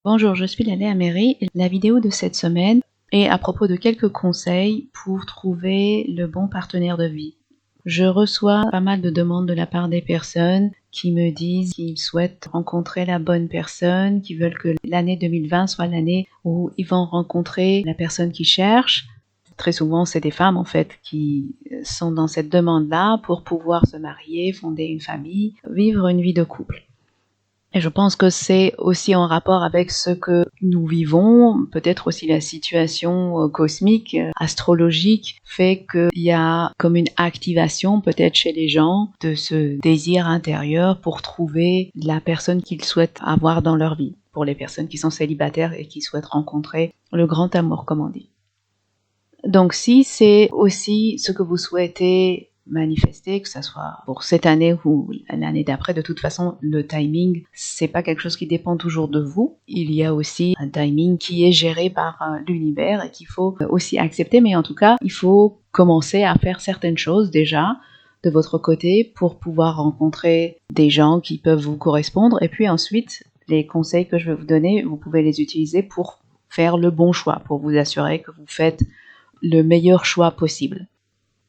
Bonjour, je suis Léa Mary. La vidéo de cette semaine est à propos de quelques conseils pour trouver le bon partenaire de vie. Je reçois pas mal de demandes de la part des personnes qui me disent qu'ils souhaitent rencontrer la bonne personne, qui veulent que l'année 2020 soit l'année où ils vont rencontrer la personne qu'ils cherchent. Très souvent, c'est des femmes en fait qui sont dans cette demande-là pour pouvoir se marier, fonder une famille, vivre une vie de couple. Et je pense que c'est aussi en rapport avec ce que nous vivons, peut-être aussi la situation cosmique, astrologique, fait qu'il y a comme une activation peut-être chez les gens de ce désir intérieur pour trouver la personne qu'ils souhaitent avoir dans leur vie, pour les personnes qui sont célibataires et qui souhaitent rencontrer le grand amour, comme on dit. Donc si c'est aussi ce que vous souhaitez manifester, que ce soit pour cette année ou l'année d'après, de toute façon, le timing, c'est pas quelque chose qui dépend toujours de vous. Il y a aussi un timing qui est géré par l'univers et qu'il faut aussi accepter, mais en tout cas, il faut commencer à faire certaines choses déjà de votre côté pour pouvoir rencontrer des gens qui peuvent vous correspondre. Et puis ensuite, les conseils que je vais vous donner, vous pouvez les utiliser pour faire le bon choix, pour vous assurer que vous faites le meilleur choix possible.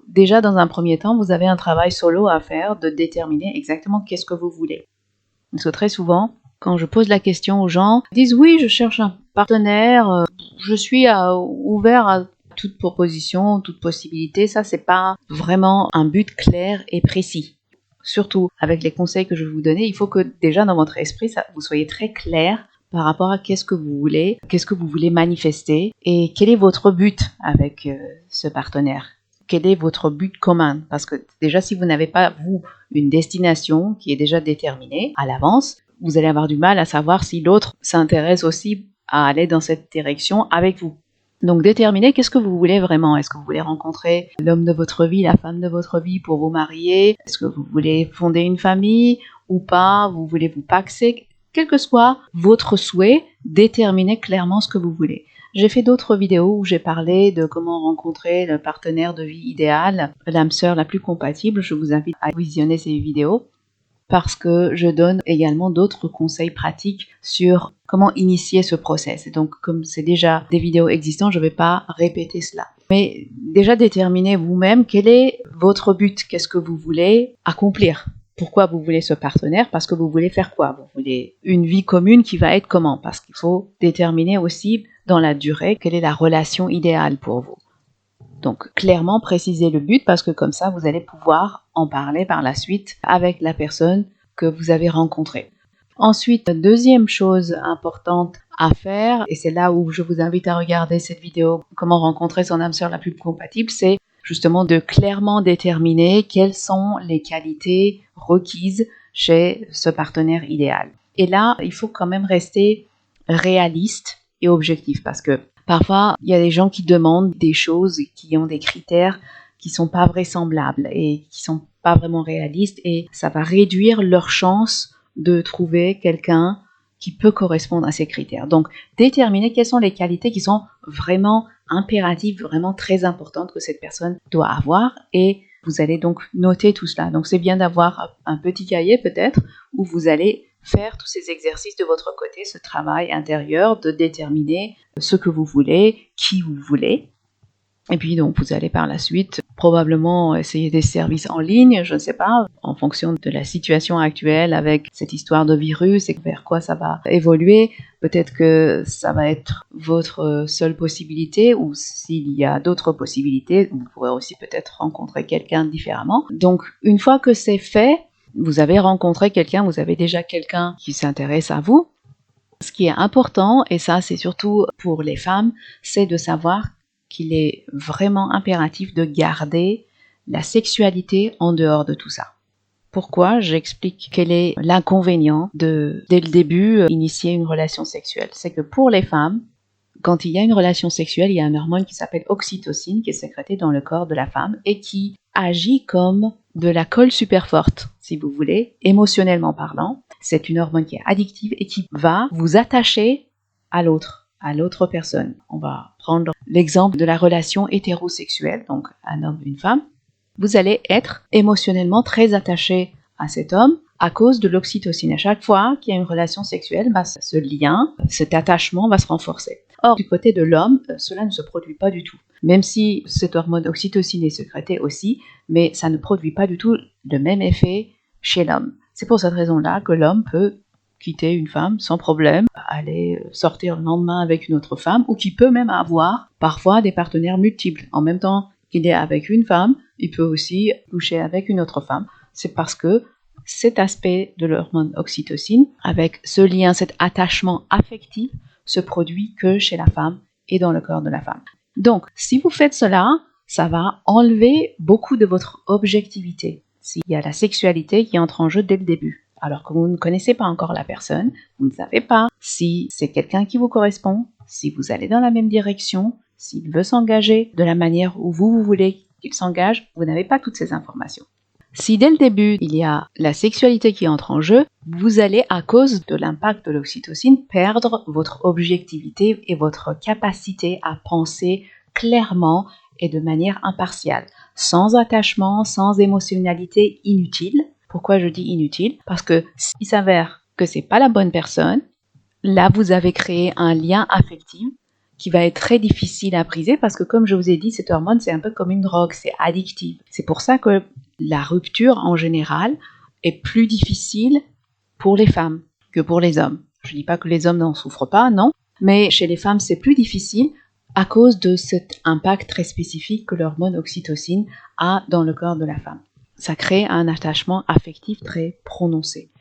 Déjà, dans un premier temps, vous avez un travail solo à faire de déterminer exactement qu'est-ce que vous voulez. Parce que très souvent, quand je pose la question aux gens, ils disent « Oui, je cherche un partenaire, je suis ouvert à toute proposition, toute possibilité. » Ça, c'est pas vraiment un but clair et précis. Surtout, avec les conseils que je vais vous donner, il faut que déjà dans votre esprit, vous soyez très clair par rapport à qu'est-ce que vous voulez manifester et quel est votre but avec ce partenaire. Quel est votre but commun? Parce que déjà, si vous n'avez pas, vous, une destination qui est déjà déterminée à l'avance, vous allez avoir du mal à savoir si l'autre s'intéresse aussi à aller dans cette direction avec vous. Donc, déterminez qu'est-ce que vous voulez vraiment. Est-ce que vous voulez rencontrer l'homme de votre vie, la femme de votre vie pour vous marier? Est-ce que vous voulez fonder une famille ou pas? Vous voulez vous paxer? Quel que soit votre souhait, déterminez clairement ce que vous voulez. J'ai fait d'autres vidéos où j'ai parlé de comment rencontrer le partenaire de vie idéal, l'âme sœur la plus compatible. Je vous invite à visionner ces vidéos parce que je donne également d'autres conseils pratiques sur comment initier ce process. Et donc, comme c'est déjà des vidéos existantes, je ne vais pas répéter cela. Mais déjà déterminez vous-même quel est votre but, qu'est-ce que vous voulez accomplir. Pourquoi vous voulez ce partenaire? Parce que vous voulez faire quoi? Vous voulez une vie commune qui va être comment? Parce qu'il faut déterminer aussi dans la durée quelle est la relation idéale pour vous. Donc clairement précisez le but parce que comme ça vous allez pouvoir en parler par la suite avec la personne que vous avez rencontrée. Ensuite, deuxième chose importante à faire, et c'est là où je vous invite à regarder cette vidéo, comment rencontrer son âme sœur la plus compatible, c'est justement de clairement déterminer quelles sont les qualités requises chez ce partenaire idéal. Et là, il faut quand même rester réaliste et objectif parce que parfois, il y a des gens qui demandent des choses qui ont des critères qui sont pas vraisemblables et qui sont pas vraiment réalistes et ça va réduire leur chance de trouver quelqu'un qui peut correspondre à ces critères. Donc, déterminer quelles sont les qualités qui sont vraiment impératives, vraiment très importantes que cette personne doit avoir et vous allez donc noter tout cela. Donc, c'est bien d'avoir un petit cahier peut-être où vous allez faire tous ces exercices de votre côté, ce travail intérieur de déterminer ce que vous voulez, qui vous voulez. Et puis donc vous allez par la suite probablement essayer des services en ligne, je ne sais pas, en fonction de la situation actuelle avec cette histoire de virus et vers quoi ça va évoluer. Peut-être que ça va être votre seule possibilité ou s'il y a d'autres possibilités, vous pourrez aussi peut-être rencontrer quelqu'un différemment. Donc une fois que c'est fait, vous avez rencontré quelqu'un, vous avez déjà quelqu'un qui s'intéresse à vous. Ce qui est important, et ça c'est surtout pour les femmes, c'est de savoir qu'il est vraiment impératif de garder la sexualité en dehors de tout ça. Pourquoi? J'explique quel est l'inconvénient de, dès le début, initier une relation sexuelle. C'est que pour les femmes, quand il y a une relation sexuelle, il y a un hormone qui s'appelle oxytocine qui est sécrété dans le corps de la femme et qui agit comme de la colle super forte, si vous voulez, émotionnellement parlant. C'est une hormone qui est addictive et qui va vous attacher à l'autre personne. On va prendre l'exemple de la relation hétérosexuelle, donc un homme, une femme. Vous allez être émotionnellement très attaché à cet homme à cause de l'oxytocine. À chaque fois qu'il y a une relation sexuelle, ce lien, cet attachement va se renforcer. Or, du côté de l'homme, cela ne se produit pas du tout. Même si cette hormone oxytocine est sécrétée aussi, mais ça ne produit pas du tout le même effet chez l'homme. C'est pour cette raison-là que l'homme peut quitter une femme sans problème, aller sortir le lendemain avec une autre femme, ou qui peut même avoir parfois des partenaires multiples. En même temps qu'il est avec une femme, il peut aussi coucher avec une autre femme. C'est parce que cet aspect de l'hormone oxytocine, avec ce lien, cet attachement affectif, se produit que chez la femme et dans le corps de la femme. Donc, si vous faites cela, ça va enlever beaucoup de votre objectivité. S'il y a la sexualité qui entre en jeu dès le début, alors que vous ne connaissez pas encore la personne, vous ne savez pas si c'est quelqu'un qui vous correspond, si vous allez dans la même direction, s'il veut s'engager de la manière où vous voulez qu'il s'engage, vous n'avez pas toutes ces informations. Si dès le début, il y a la sexualité qui entre en jeu, vous allez, à cause de l'impact de l'oxytocine, perdre votre objectivité et votre capacité à penser clairement et de manière impartiale, sans attachement, sans émotionnalité inutile. Pourquoi je dis inutile? Parce que s'il s'avère que c'est pas la bonne personne, là vous avez créé un lien affectif qui va être très difficile à briser parce que comme je vous ai dit, cette hormone c'est un peu comme une drogue, c'est addictif. C'est pour ça que la rupture en général est plus difficile pour les femmes que pour les hommes. Je ne dis pas que les hommes n'en souffrent pas, non, mais chez les femmes c'est plus difficile à cause de cet impact très spécifique que l'hormone oxytocine a dans le corps de la femme. Ça crée un attachement affectif très prononcé.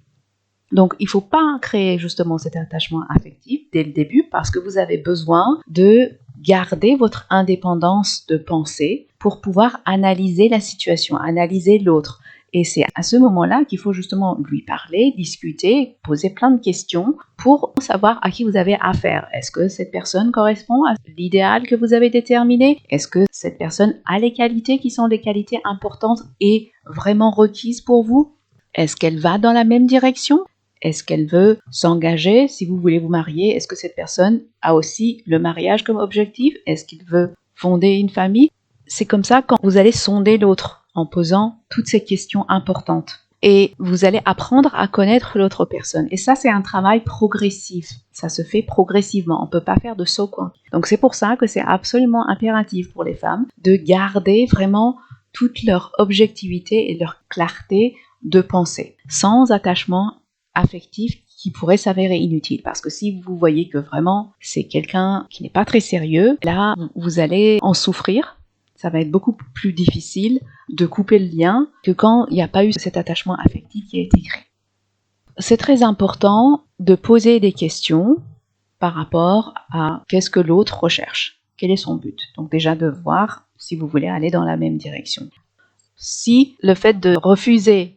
Donc, il ne faut pas créer justement cet attachement affectif dès le début parce que vous avez besoin de garder votre indépendance de pensée pour pouvoir analyser la situation, analyser l'autre. Et c'est à ce moment-là qu'il faut justement lui parler, discuter, poser plein de questions pour savoir à qui vous avez affaire. Est-ce que cette personne correspond à l'idéal que vous avez déterminé? Est-ce que cette personne a les qualités qui sont des qualités importantes et vraiment requises pour vous? Est-ce qu'elle va dans la même direction? Est-ce qu'elle veut s'engager? Si vous voulez vous marier, est-ce que cette personne a aussi le mariage comme objectif? Est-ce qu'il veut fonder une famille? C'est comme ça quand vous allez sonder l'autre en posant toutes ces questions importantes. Et vous allez apprendre à connaître l'autre personne. Et ça, c'est un travail progressif. Ça se fait progressivement. On ne peut pas faire de saut quoi. Donc c'est pour ça que c'est absolument impératif pour les femmes de garder vraiment toute leur objectivité et leur clarté de pensée, sans attachement affectif qui pourrait s'avérer inutile. Parce que si vous voyez que vraiment c'est quelqu'un qui n'est pas très sérieux, là, vous allez en souffrir. Ça va être beaucoup plus difficile de couper le lien que quand il n'y a pas eu cet attachement affectif qui a été créé. C'est très important de poser des questions par rapport à qu'est-ce que l'autre recherche, quel est son but. Donc déjà de voir si vous voulez aller dans la même direction. Si le fait de refuser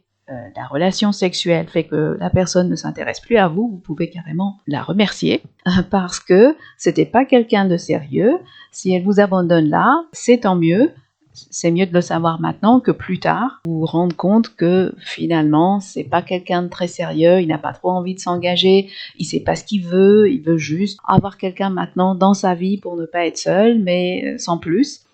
la relation sexuelle fait que la personne ne s'intéresse plus à vous, vous pouvez carrément la remercier parce que c'était pas quelqu'un de sérieux. Si elle vous abandonne là, c'est tant mieux. C'est mieux de le savoir maintenant que plus tard. Vous vous rendre compte que finalement, c'est pas quelqu'un de très sérieux, il n'a pas trop envie de s'engager, il sait pas ce qu'il veut, il veut juste avoir quelqu'un maintenant dans sa vie pour ne pas être seul, mais sans plus.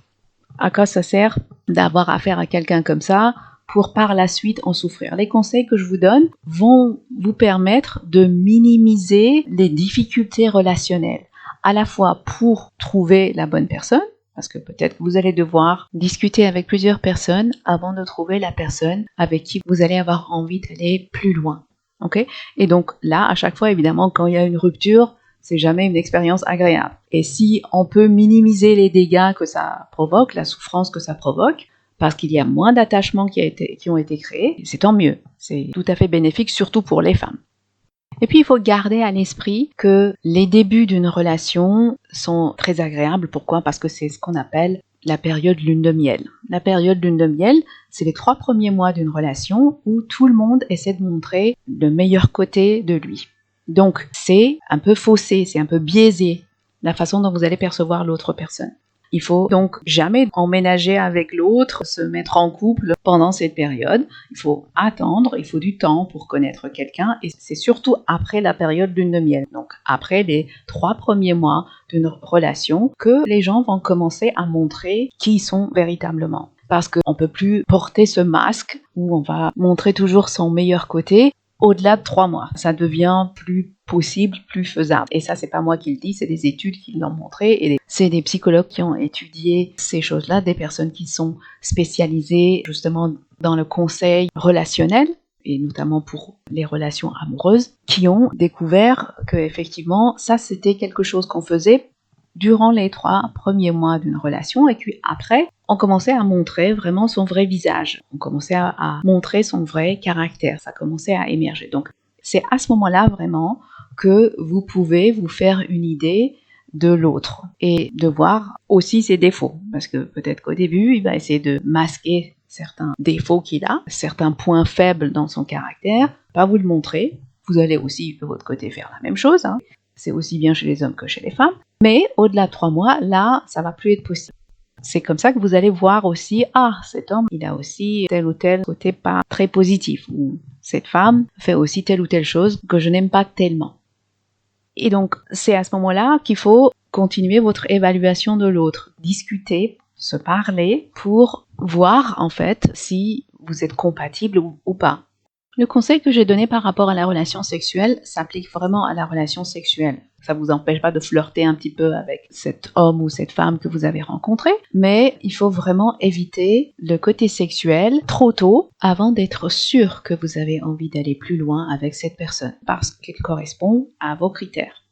À quoi ça sert d'avoir affaire à quelqu'un comme ça pour par la suite en souffrir? Les conseils que je vous donne vont vous permettre de minimiser les difficultés relationnelles, à la fois pour trouver la bonne personne, parce que peut-être que vous allez devoir discuter avec plusieurs personnes avant de trouver la personne avec qui vous allez avoir envie d'aller plus loin. Okay? Et donc là, à chaque fois, évidemment, quand il y a une rupture, c'est jamais une expérience agréable. Et si on peut minimiser les dégâts que ça provoque, la souffrance que ça provoque, parce qu'il y a moins d'attachements qui ont été créés, c'est tant mieux. C'est tout à fait bénéfique, surtout pour les femmes. Et puis, il faut garder à l'esprit que les débuts d'une relation sont très agréables. Pourquoi? Parce que c'est ce qu'on appelle la période lune de miel. La période lune de miel, c'est les 3 premiers mois d'une relation où tout le monde essaie de montrer le meilleur côté de lui. Donc, c'est un peu faussé, c'est un peu biaisé la façon dont vous allez percevoir l'autre personne. Il faut donc jamais emménager avec l'autre, se mettre en couple pendant cette période. Il faut attendre, il faut du temps pour connaître quelqu'un et c'est surtout après la période lune de miel, donc après les 3 premiers mois d'une relation, que les gens vont commencer à montrer qui ils sont véritablement. parce qu'on ne peut plus porter ce masque où on va montrer toujours son meilleur côté au-delà de 3 mois. Ça devient plus possible, plus faisable. Et ça, c'est pas moi qui le dis, c'est des études qui l'ont montré et c'est des psychologues qui ont étudié ces choses-là, des personnes qui sont spécialisées justement dans le conseil relationnel et notamment pour les relations amoureuses, qui ont découvert que effectivement, ça c'était quelque chose qu'on faisait durant les 3 premiers mois d'une relation et puis après, on commençait à montrer vraiment son vrai visage. On commençait à montrer son vrai caractère. Ça commençait à émerger. Donc, c'est à ce moment-là vraiment que vous pouvez vous faire une idée de l'autre et de voir aussi ses défauts. Parce que peut-être qu'au début, il va essayer de masquer certains défauts qu'il a, certains points faibles dans son caractère, pas vous le montrer. Vous allez aussi de votre côté faire la même chose. C'est aussi bien chez les hommes que chez les femmes. Mais au-delà de 3 mois, là, ça va plus être possible. C'est comme ça que vous allez voir aussi, cet homme, il a aussi tel ou tel côté pas très positif, ou cette femme fait aussi telle ou telle chose que je n'aime pas tellement. Et donc, c'est à ce moment-là qu'il faut continuer votre évaluation de l'autre, discuter, se parler pour voir en fait si vous êtes compatible ou pas. Le conseil que j'ai donné par rapport à la relation sexuelle s'applique vraiment à la relation sexuelle. Ça ne vous empêche pas de flirter un petit peu avec cet homme ou cette femme que vous avez rencontré, mais il faut vraiment éviter le côté sexuel trop tôt avant d'être sûr que vous avez envie d'aller plus loin avec cette personne parce qu'elle correspond à vos critères.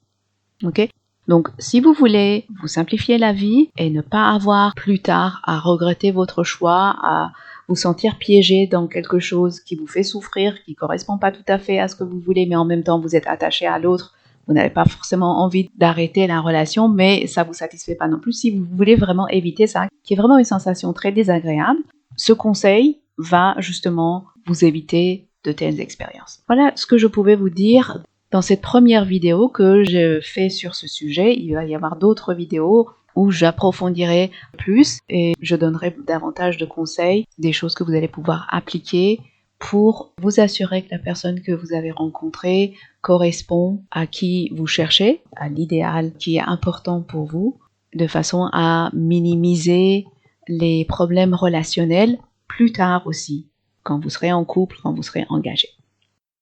Ok ? Donc, si vous voulez vous simplifier la vie et ne pas avoir plus tard à regretter votre choix, à vous sentir piégé dans quelque chose qui vous fait souffrir, qui ne correspond pas tout à fait à ce que vous voulez, mais en même temps vous êtes attaché à l'autre, vous n'avez pas forcément envie d'arrêter la relation, mais ça ne vous satisfait pas non plus. Si vous voulez vraiment éviter ça, qui est vraiment une sensation très désagréable, ce conseil va justement vous éviter de telles expériences. Voilà ce que je pouvais vous dire dans cette première vidéo que je fais sur ce sujet. Il va y avoir d'autres vidéos où j'approfondirai plus et je donnerai davantage de conseils, des choses que vous allez pouvoir appliquer pour vous assurer que la personne que vous avez rencontrée correspond à qui vous cherchez, à l'idéal qui est important pour vous, de façon à minimiser les problèmes relationnels plus tard aussi, quand vous serez en couple, quand vous serez engagé.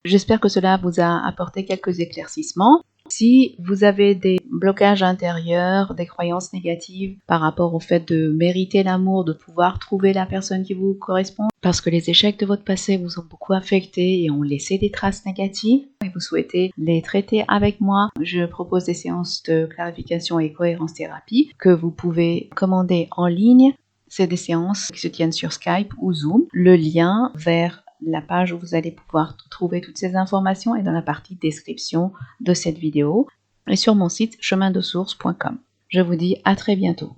J'espère que cela vous a apporté quelques éclaircissements. Si vous avez des blocages intérieurs, des croyances négatives par rapport au fait de mériter l'amour, de pouvoir trouver la personne qui vous correspond, parce que les échecs de votre passé vous ont beaucoup affecté et ont laissé des traces négatives, et vous souhaitez les traiter avec moi, je propose des séances de clarification et cohérence thérapie que vous pouvez commander en ligne. C'est des séances qui se tiennent sur Skype ou Zoom. Le lien vers la page où vous allez pouvoir trouver toutes ces informations est dans la partie description de cette vidéo et sur mon site chemindesource.com. Je vous dis à très bientôt.